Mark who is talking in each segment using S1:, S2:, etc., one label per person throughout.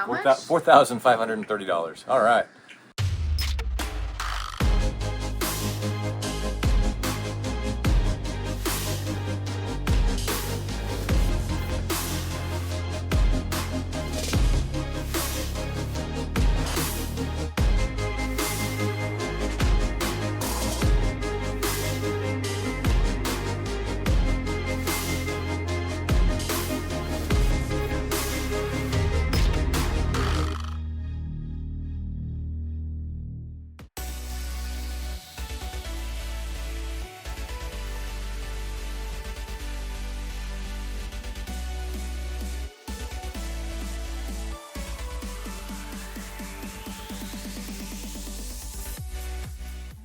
S1: How much?
S2: $4,530. All right.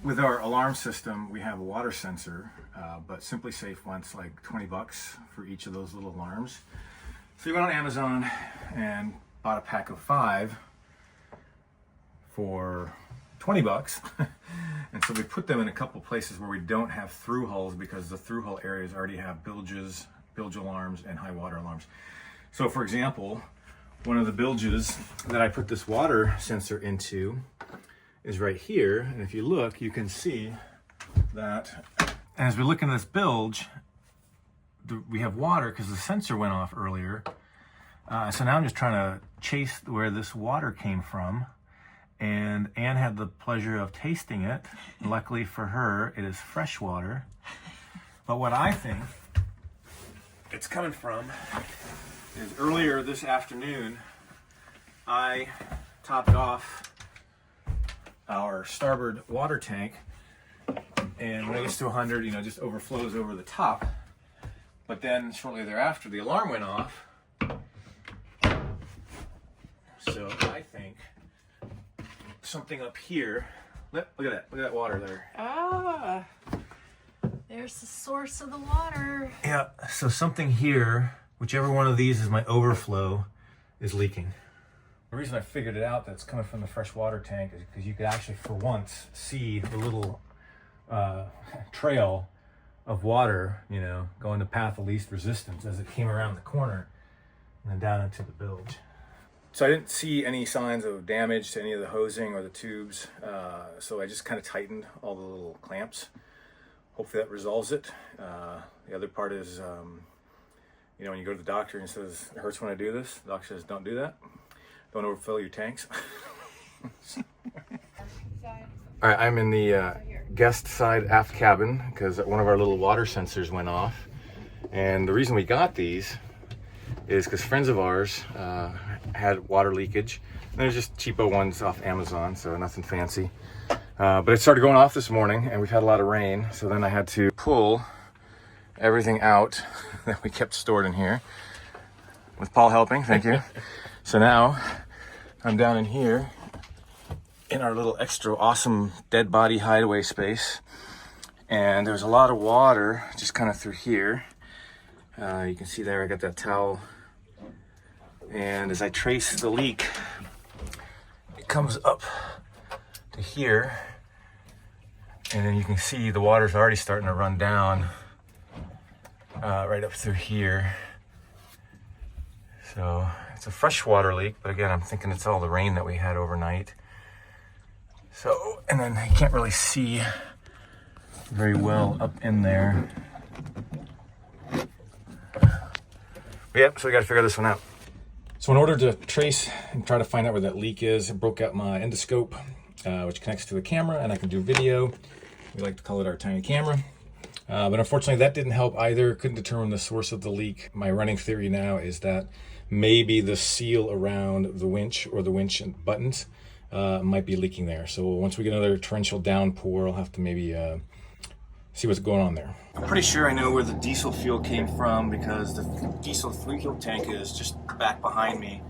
S2: With our alarm system, we have a water sensor, but Simply Safe wants like 20 bucks for each of those little alarms. So we went on Amazon and bought a pack of 5 for 20 bucks. And so we put them in a couple places where we don't have through hulls because the through hull areas already have bilge alarms and high water alarms. So for example, one of the bilges that I put this water sensor into is right here, and if you look, you can see that as we look in this bilge, we have water because the sensor went off earlier. So now I'm just trying to chase where this water came from, and Anne had the pleasure of tasting it. Luckily for her, it is fresh water. But what I think it's coming from is earlier this afternoon, I topped off our starboard water tank, and when it gets to 100, it just overflows over the top. But then shortly thereafter, the alarm went off. So I think something up here. Look at that water there.
S1: Ah, there's the source of the water.
S2: Yeah. So something here, whichever one of these is my overflow, is leaking. The reason I figured it out that it's coming from the fresh water tank is because you could actually, for once, see the little trail of water, going the path of least resistance as it came around the corner and then down into the bilge. So I didn't see any signs of damage to any of the hosing or the tubes, so I just kind of tightened all the little clamps. Hopefully that resolves it. The other part is, when you go to the doctor and he says, it hurts when I do this, the doctor says, don't do that. Don't overfill your tanks. All right, I'm in the guest side aft cabin because one of our little water sensors went off. And the reason we got these is because friends of ours had water leakage. And they're just cheapo ones off Amazon, so nothing fancy. But it started going off this morning, and we've had a lot of rain. So then I had to pull everything out that we kept stored in here. With Paul helping, thank you. So now I'm down in here in our little extra awesome dead body hideaway space, and there's a lot of water just kind of through here. You can see there I got that towel, and as I trace the leak, it comes up to here, and then you can see the water's already starting to run down right up through here. So it's a freshwater leak, but again, I'm thinking it's all the rain that we had overnight. So, and then you can't really see very well up in there. But yeah, so we got to figure this one out. So in order to trace and try to find out where that leak is, I broke out my endoscope, which connects to the camera, and I can do video. We like to call it our tiny camera. But unfortunately, that didn't help either. Couldn't determine the source of the leak. My running theory now is that maybe the seal around the winch or the winch buttons might be leaking there. So once we get another torrential downpour, I'll have to maybe see what's going on there. I'm pretty sure I know where the diesel fuel came from because the diesel fuel tank is just back behind me.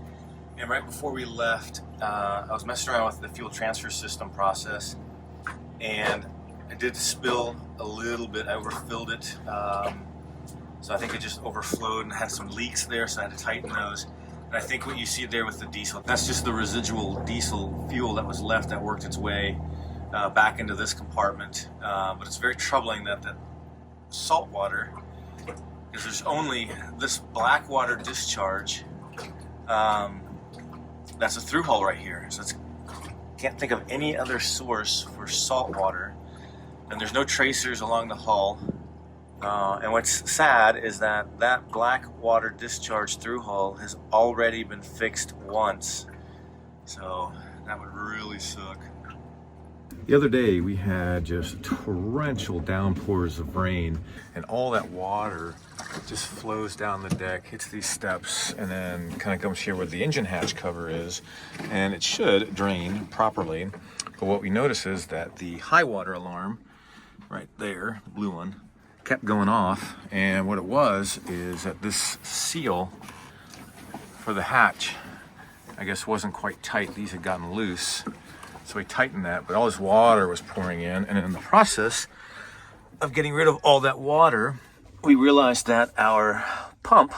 S2: And right before we left, I was messing around with the fuel transfer system process, and I did spill a little bit. I overfilled it. So I think it just overflowed and had some leaks there, so I had to tighten those. And I think what you see there with the diesel, that's just the residual diesel fuel that was left that worked its way back into this compartment. But it's very troubling that the salt water, because there's only this black water discharge that's a through hull right here. So it's, can't think of any other source for salt water. And there's no tracers along the hull. And what's sad is that that black water discharge through hull has already been fixed once. So that would really suck. The other day we had just torrential downpours of rain, and all that water just flows down the deck, hits these steps, and then kind of comes here where the engine hatch cover is, and it should drain properly. But what we notice is that the high water alarm right there, the blue one, kept going off, and what it was is that this seal for the hatch, I guess, wasn't quite tight. These had gotten loose. So we tightened that, but all this water was pouring in, and in the process of getting rid of all that water, we realized that our pump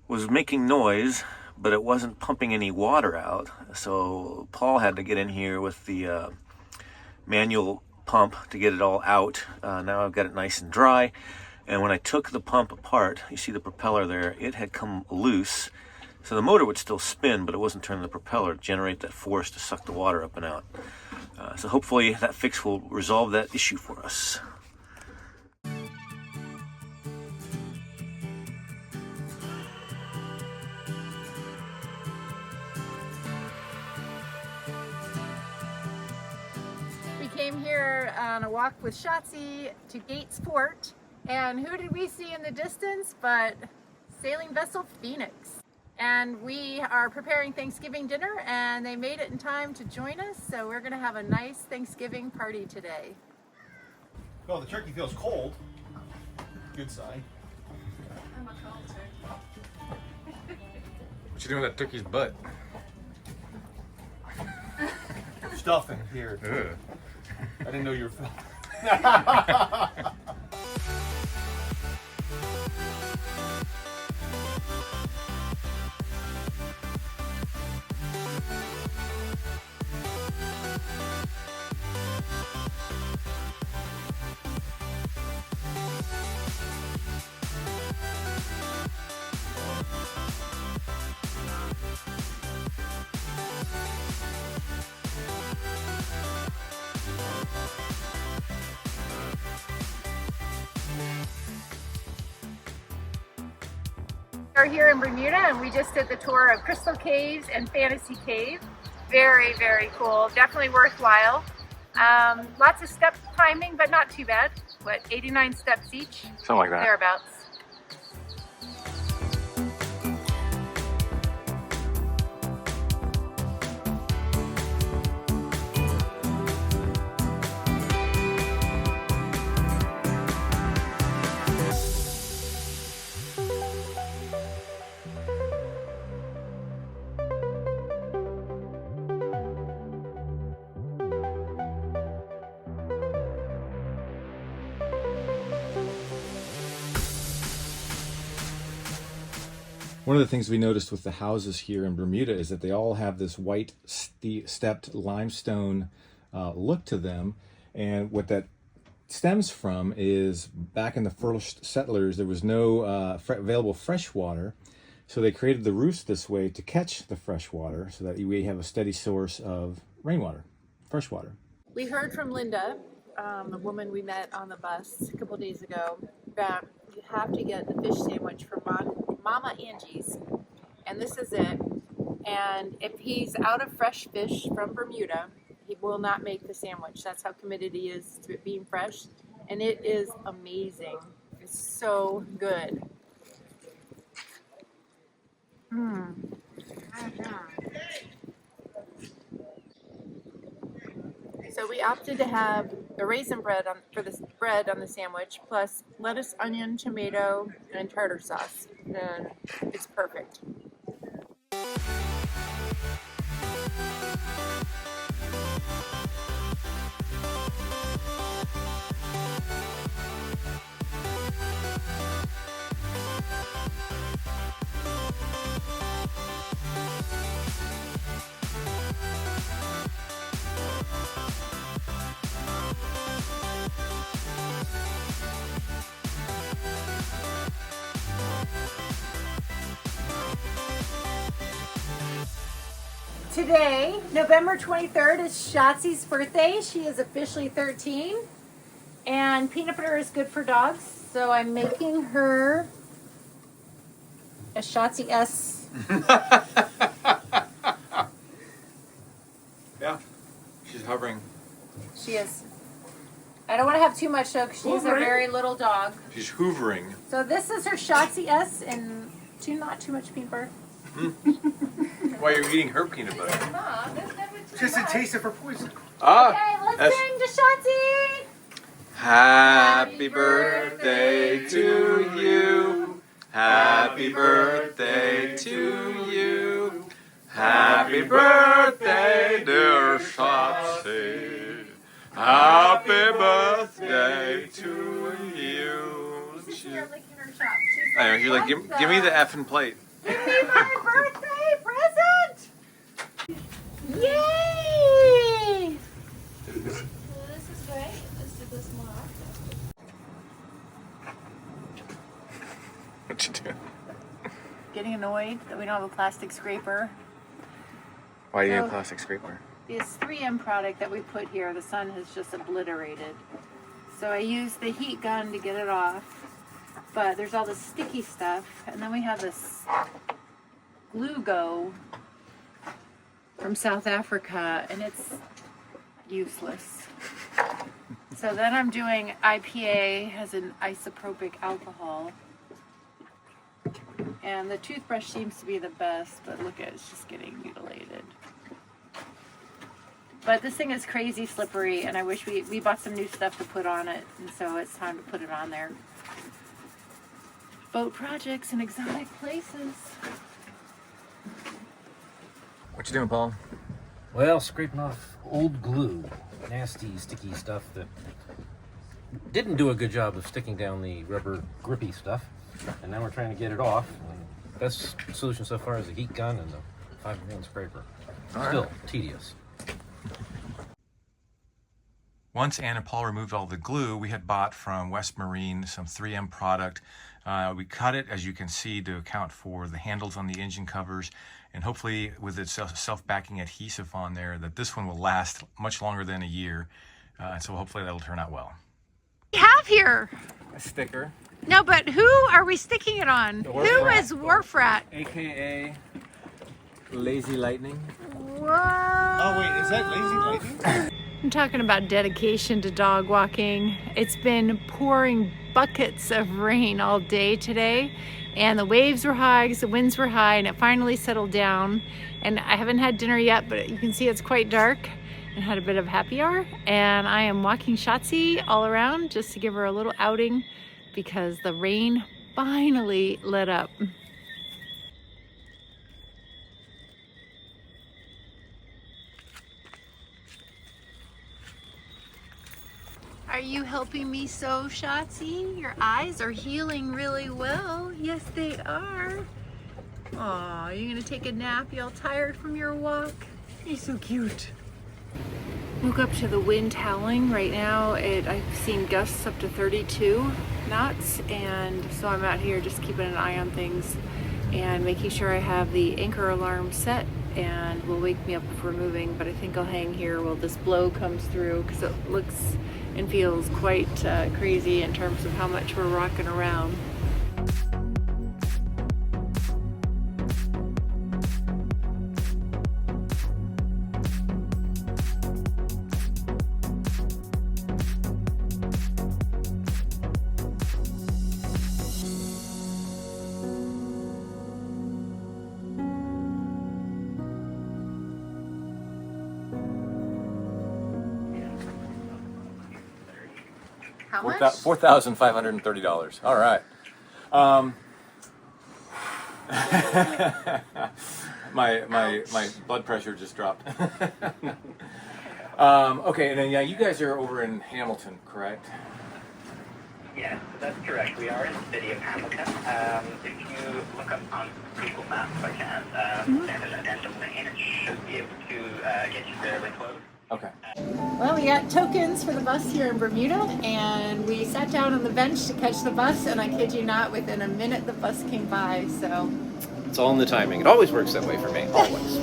S2: was making noise, but it wasn't pumping any water out. So Paul had to get in here with the manual pump to get it all out. Now I've got it nice and dry, and when I took the pump apart, you see the propeller there, it had come loose. So the motor would still spin, but it wasn't turning the propeller to generate that force to suck the water up and out. So hopefully that fix will resolve that issue for us.
S1: We came here on a walk with Shotzi to Gates Port, and who did we see in the distance but sailing vessel Phoenix? And we are preparing Thanksgiving dinner, and they made it in time to join us, so we're going to have a nice Thanksgiving party today.
S3: Oh, the turkey feels cold. Good sign.
S1: I'm a cold turkey.
S2: What you doing with that turkey's butt?
S3: Stuffing here.
S2: Ugh.
S3: I didn't know you were filming.
S1: We're here in Bermuda, and we just did the tour of Crystal Caves and Fantasy Cave. Very, very cool. Definitely worthwhile. Lots of step climbing, but not too bad. What, 89 steps each?
S2: Something like that.
S1: Thereabouts.
S2: One of the things we noticed with the houses here in Bermuda is that they all have this white stepped limestone look to them, and what that stems from is back in the first settlers there was no available fresh water, so they created the roofs this way to catch the fresh water so that we have a steady source of rainwater, fresh water.
S1: We heard from Linda, the woman we met on the bus a couple days ago, that you have to get the fish sandwich from Mama Angie's, and this is it. And if he's out of fresh fish from Bermuda, he will not make the sandwich. That's how committed he is to it being fresh, and it is amazing. It's so good. So we opted to have the raisin bread for the bread on the sandwich, plus lettuce, onion, tomato, and tartar sauce. And it's perfect. Today, November 23rd, is Shotzi's birthday. She is officially 13. And peanut butter is good for dogs, so I'm making her a Shotzi S.
S2: Yeah, she's hovering.
S1: She is. I don't want to have too much though, because she's a very little dog.
S2: She's hoovering.
S1: So this is her Shotzi S, and not too much peanut butter.
S2: Why you're eating her peanut butter?
S3: Just a taste of her poison.
S1: Okay, let's sing to Shotzi.
S2: Happy birthday to you. Happy birthday to you. Happy birthday, dear Shotzi. Happy birthday to you.
S1: She's here licking her chops.
S2: I know, she's like, give me the effing plate.
S1: Give me my birthday present! Yay!
S4: Well, this is great. Let's do this more often.
S2: What you doing?
S1: Getting annoyed that we don't have a plastic scraper.
S2: Why do you need
S1: So-
S2: a plastic scraper?
S1: This 3M product that we put here, the sun has just obliterated. So I used the heat gun to get it off. But there's all this sticky stuff. And then we have this glue go from South Africa, and it's useless. So then I'm doing IPA as an isopropyl alcohol. And the toothbrush seems to be the best, but look at it, it's just getting mutilated. But this thing is crazy slippery, and I wish we bought some new stuff to put on it, and so it's time to put it on there. Boat projects in exotic places.
S2: What you doing, Paul?
S5: Well, scraping off old glue, nasty, sticky stuff that didn't do a good job of sticking down the rubber grippy stuff, and now we're trying to get it off. And best solution so far is a heat gun and the 5-in-1 scraper. Still tedious.
S2: Once Ann and Paul removed all the glue, we had bought from West Marine some 3M product. We cut it, as you can see, to account for the handles on the engine covers, and hopefully with its self-backing adhesive on there, that this one will last much longer than a year. So hopefully that'll turn out well.
S1: We have here.
S2: A sticker.
S1: No, but who are we sticking it on? Who is Wharf Rat?
S2: AKA Lazy Lightning.
S1: Whoa.
S3: Oh wait, is that Lazy Lightning?
S1: I'm talking about dedication to dog walking. It's been pouring buckets of rain all day today, and the waves were high because the winds were high, and it finally settled down. And I haven't had dinner yet, but you can see it's quite dark, and had a bit of happy hour. And I am walking Shotzi all around just to give her a little outing because the rain finally let up. Are you helping me sew, Shotzi? Your eyes are healing really well. Yes, they are. Aw, you're gonna take a nap? You all tired from your walk? You're so cute. Woke up to the wind howling. Right now, I've seen gusts up to 32 knots, and so I'm out here just keeping an eye on things and making sure I have the anchor alarm set, and will wake me up if we're moving. But I think I'll hang here while this blow comes through, because it looks and feels quite crazy in terms of how much we're rocking around. How much?
S2: $4,530. All right. My blood pressure just dropped. Okay, and then yeah, you guys are over in Hamilton, correct?
S6: Yes, that's correct. We are in the city of Hamilton. If you look up on Google Maps by chance, there's an addendum lane. It should be able to get you fairly close.
S2: Okay.
S1: Well, we got tokens for the bus here in Bermuda, and we sat down on the bench to catch the bus, and I kid you not, within a minute the bus came by, so.
S5: It's all in the timing. It always works that way for me, always.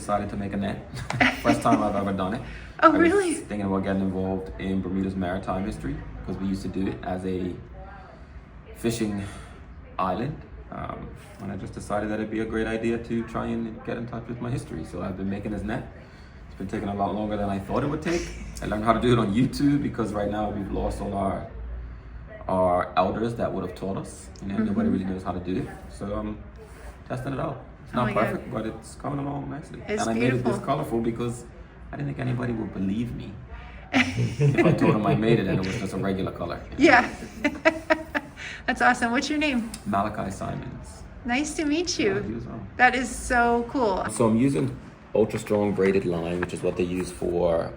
S7: decided to make a net. First time I've ever done it.
S8: Oh,
S7: I
S8: really?
S7: was thinking about getting involved in Bermuda's maritime history because we used to do it as a fishing island. And I just decided that it'd be a great idea to try and get in touch with my history. So I've been making this net. It's been taking a lot longer than I thought it would take. I learned how to do it on YouTube because right now we've lost all our elders that would have taught us. You know, nobody really knows how to do it. So I'm testing it out. It's not perfect, but it's coming along nicely.
S8: It's
S7: and I
S8: beautiful.
S7: made it this colorful because I didn't think anybody would believe me if I told them I made it and it was just a regular color.
S8: Yeah. That's awesome. What's your name?
S7: Malachi Simons.
S8: Nice to meet
S7: You
S8: you.
S7: as well.
S8: That is so cool.
S7: So I'm using ultra strong braided line, which is what they use for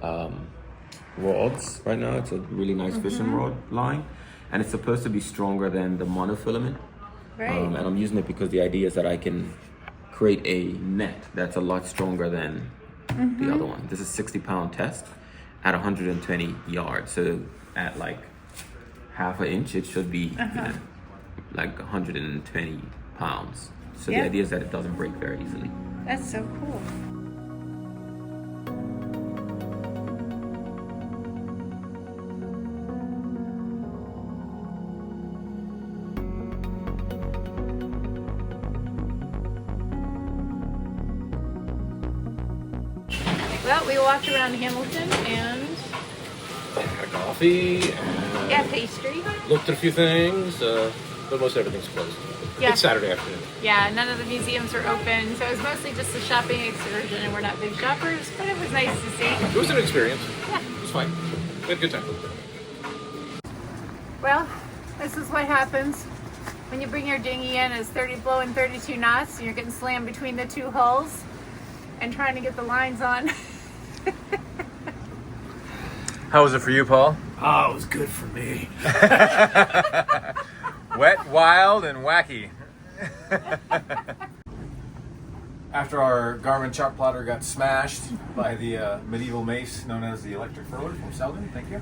S7: rods right now. It's a really nice fishing rod line, and it's supposed to be stronger than the monofilament.
S8: Right.
S7: And I'm using it because the idea is that I can create a net that's a lot stronger than the other one. This is 60-pound test at 120 yards. So at like half an inch, it should be you know, like 120 pounds. So
S8: Yeah.
S7: the idea is that it doesn't break very easily.
S8: That's so cool. Well, we walked around Hamilton and
S5: Had a coffee and
S8: yeah, pastry.
S5: looked at a few things, but most everything's closed.
S8: Yeah.
S5: It's Saturday afternoon.
S8: Yeah, none of the museums are open, so it was mostly just a shopping excursion, and we're not big shoppers, but it was nice to see.
S5: It was an experience.
S8: Yeah.
S5: It was fine. We had a good time.
S8: Well, this is what happens when you bring your dinghy in. It's blowing 32 knots, and you're getting slammed between the two hulls and trying to get the lines on.
S2: How was it for you, Paul?
S3: Oh, it was good for me.
S2: Wet, wild, and wacky. After our Garmin chart plotter got smashed by the medieval mace known as the electric furler from Selden, thank you.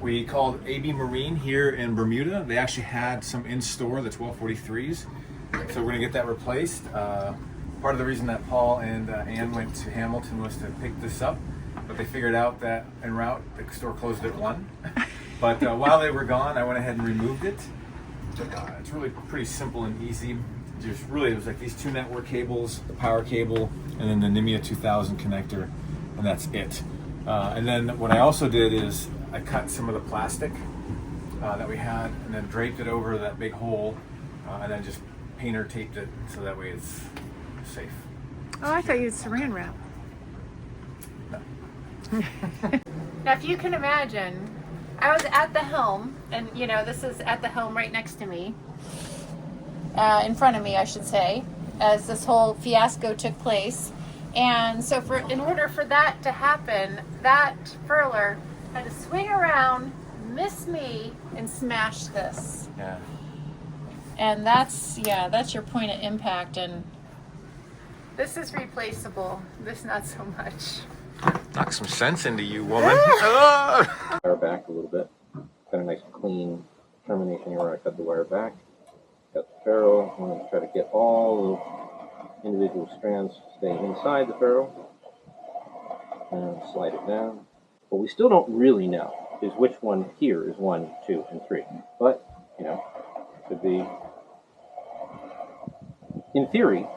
S2: We called AB Marine here in Bermuda. They actually had some in store, the 1243s. So we're gonna get that replaced. Part of the reason that Paul and Ann went to Hamilton was to pick this up, but they figured out that en route the store closed at 1. But while they were gone, I went ahead and removed it. It's really pretty simple and easy. Just really, it was like these 2 network cables, the power cable, and then the Nimia 2000 connector, and that's it. And then what I also did is I cut some of the plastic that we had, and then draped it over that big hole, and then just painter taped it so that way it's safe.
S8: Oh, I thought you had saran wrap. Now, if you can imagine, I was at the helm, and you know, this is at the helm right next to me, in front of me, I should say, as this whole fiasco took place. And so, in order for that to happen, that furler had to swing around, miss me, and smash this.
S2: Yeah.
S8: And that's your point of impact. And this is replaceable. This not so much.
S2: Knock some sense into you, woman.
S5: Wire back a little bit. Got a nice clean termination here where I cut the wire back. Got the ferrule. I'm going to try to get all the individual strands staying inside the ferrule. And slide it down. What we still don't really know is which one here is 1, 2, and 3. But, you know, could be, in theory,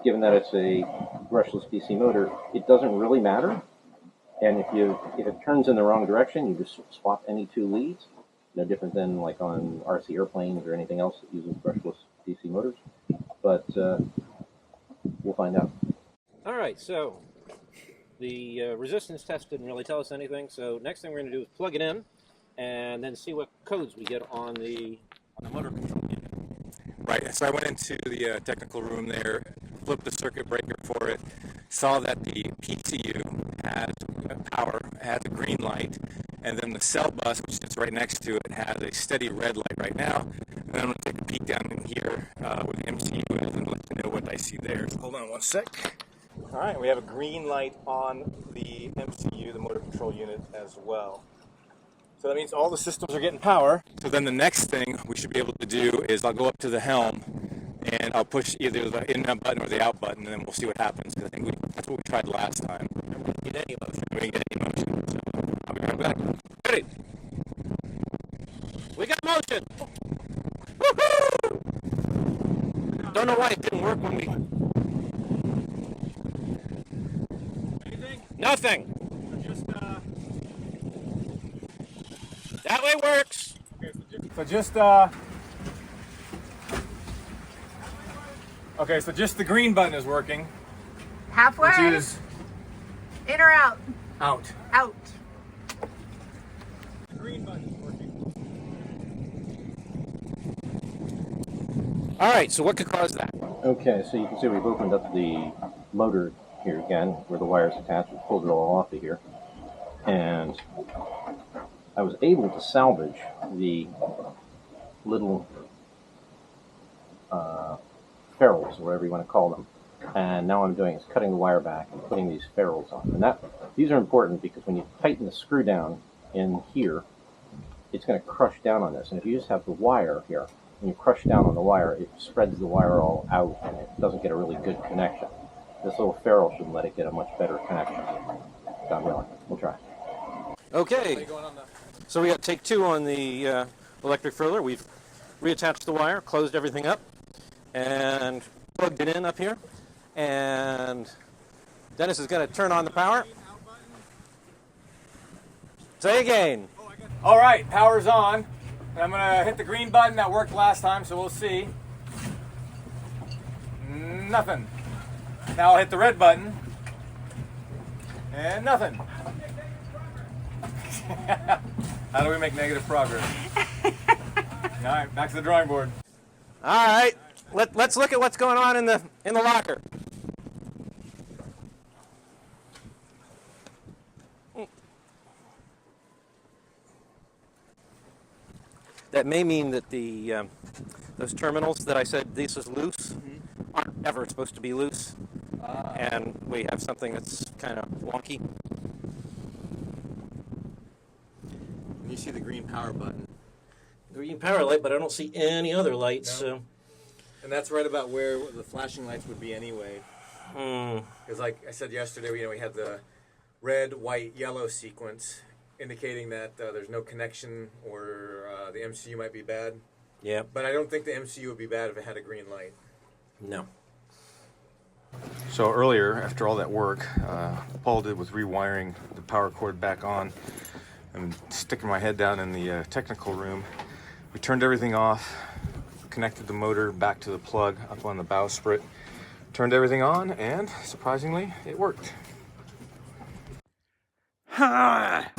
S5: given that it's a brushless DC motor, it doesn't really matter. And if it turns in the wrong direction, you just swap any 2 leads. No different than like on RC airplanes or anything else that uses brushless DC motors. But we'll find out. All right, so the resistance test didn't really tell us anything. So next thing we're going to do is plug it in and then see what codes we get on the motor control unit.
S2: Right, so I went into the technical room there, flipped the circuit breaker for it, saw that the PCU had power, had the green light, and then the cell bus, which is right next to it, has a steady red light right now. And then I'm going to take a peek down in here where the MCU is and let you know what I see there. So hold on one sec. All right, we have a green light on the MCU, the motor control unit, as well. So that means all the systems are getting power. So then the next thing we should be able to do is I'll go up to the helm and I'll push either the in button or the out button, and then we'll see what happens. Because I think that's what we tried last time. And we didn't get any motion. We didn't get any motion. So I'll be right back. Ready? We got motion. Woohoo! Don't know why it didn't work when we.
S3: Anything?
S2: Nothing.
S3: Just
S2: That way works.
S3: okay.
S2: So just the green button is working,
S8: Halfway.
S2: which is
S8: In or out?
S2: out.
S8: Out.
S3: The green button is working.
S2: All right. So what could cause that?
S5: Okay, so you can see we've opened up the motor here again, where the wire's attached. We pulled it all off of here. And I was able to salvage the little ferrules, or whatever you want to call them. And now what I'm doing is cutting the wire back and putting these ferrules on. And these are important because when you tighten the screw down in here, it's going to crush down on this. And if you just have the wire here, when you crush down on the wire, it spreads the wire all out and it doesn't get a really good connection. This little ferrule should let it get a much better connection. God willing. We'll try.
S9: Okay, so we got take 2 on the electric furler. We've reattached the wire, closed everything up, and plugged it in up here. And Dennis is going to turn on the power. Say again.
S2: All right, power's on. And I'm gonna hit the green button that worked last time, so we'll see. Nothing. Now I'll hit the red button. And nothing. How do we make negative progress? All right, back to the drawing board.
S9: All right, let's look at what's going on in the locker. That may mean that the those terminals that I said this was loose aren't ever supposed to be loose, and we have something that's kind of wonky.
S2: You see the green power button.
S9: Green power light, but I don't see any other lights. So,
S2: And that's right about where the flashing lights would be anyway. Because like I said yesterday, we had the red, white, yellow sequence indicating that there's no connection or the MCU might be bad.
S9: yeah,
S2: But I don't think the MCU would be bad if it had a green light.
S9: no.
S3: So earlier, after all that work, Paul did was rewiring the power cord back on and sticking my head down in the technical room. We turned everything off, connected the motor back to the plug up on the bowsprit, turned everything on, and surprisingly, it worked.
S9: Ha!